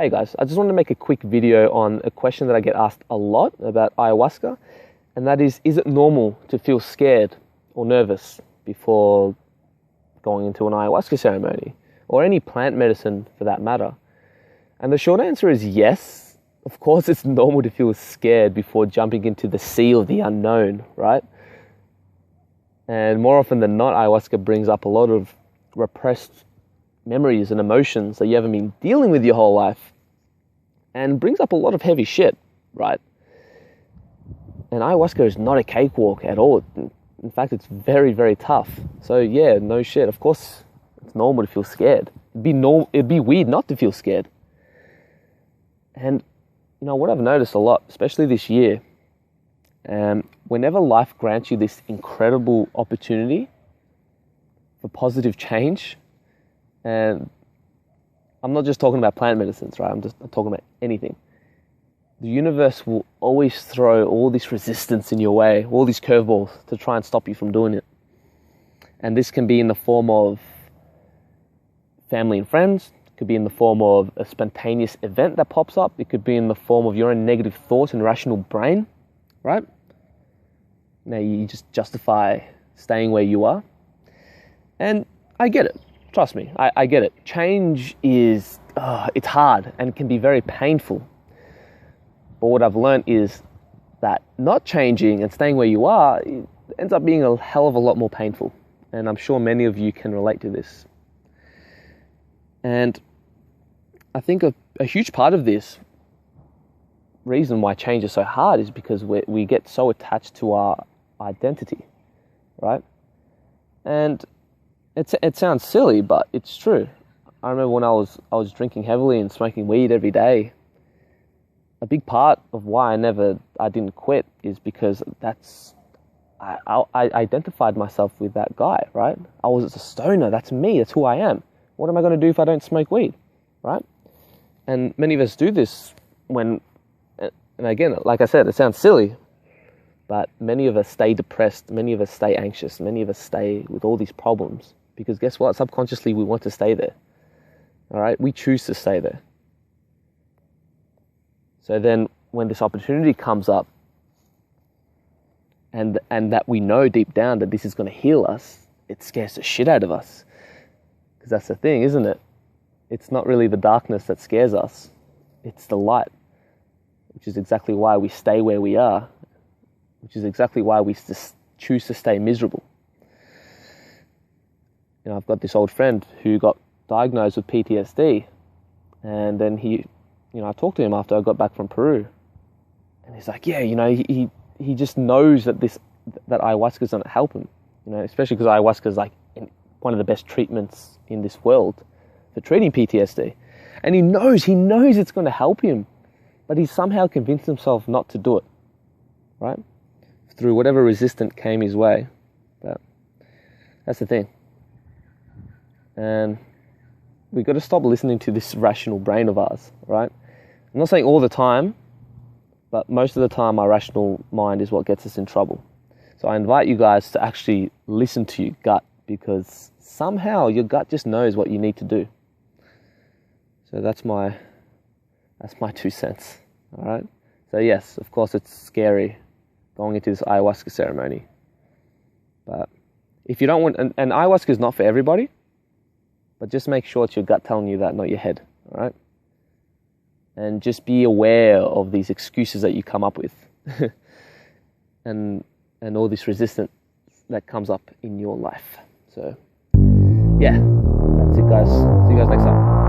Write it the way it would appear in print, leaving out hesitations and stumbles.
Hey guys, I just wanted to make a quick video on a question that I get asked a lot about ayahuasca, and that is it normal to feel scared or nervous before going into an ayahuasca ceremony, or any plant medicine for that matter? And the short answer is yes. Of course it's normal to feel scared before jumping into the sea of the unknown, right? And more often than not, ayahuasca brings up a lot of repressed memories and emotions that you haven't been dealing with your whole life, and brings up a lot of heavy shit, right? And ayahuasca is not a cakewalk at all. In fact, it's very, very tough. So yeah, no shit. Of course, it's normal to feel scared. It'd be weird not to feel scared. And you know what I've noticed a lot, especially this year, whenever life grants you this incredible opportunity for positive change, and I'm not just talking about plant medicines, right? I'm talking about anything. The universe will always throw all this resistance in your way, all these curveballs to try and stop you from doing it. And this can be in the form of family and friends. It could be in the form of a spontaneous event that pops up. It could be in the form of your own negative thoughts and irrational brain, right? Now you just justify staying where you are. And I get it. Trust me, I get it. Change is, it's hard and can be very painful. But what I've learned is that not changing and staying where you are, it ends up being a hell of a lot more painful. And I'm sure many of you can relate to this. And I think a huge part of this reason why change is so hard is because we get so attached to our identity, right? And it sounds silly, but it's true. I remember when I was drinking heavily and smoking weed every day. A big part of why I didn't quit is because I identified myself with that guy, right? I was a stoner. That's me. That's who I am. What am I going to do if I don't smoke weed, right? And many of us do this and again, like I said, it sounds silly, but many of us stay depressed. Many of us stay anxious. Many of us stay with all these problems because guess what? Subconsciously, we want to stay there. All right? We choose to stay there. So then when this opportunity comes up and that we know deep down that this is going to heal us, it scares the shit out of us. Because that's the thing, isn't it? It's not really the darkness that scares us. It's the light, which is exactly why we stay where we are, which is exactly why we just choose to stay miserable. You know, I've got this old friend who got diagnosed with PTSD, and then I talked to him after I got back from Peru, and he's like, yeah, he just knows that ayahuasca is going to help him, especially because ayahuasca is like one of the best treatments in this world for treating PTSD, and he knows it's going to help him, but he somehow convinced himself not to do it, right? Through whatever resistance came his way. But that's the thing, and we've got to stop listening to this rational brain of ours, right? I'm not saying all the time, but most of the time our rational mind is what gets us in trouble. So I invite you guys to actually listen to your gut, because somehow your gut just knows what you need to do. So that's my 2 cents, all right? So yes, of course it's scary going into this ayahuasca ceremony. But if you don't want, and ayahuasca is not for everybody, but just make sure it's your gut telling you that, not your head, all right? And just be aware of these excuses that you come up with and all this resistance that comes up in your life. So yeah, that's it guys. See you guys next time.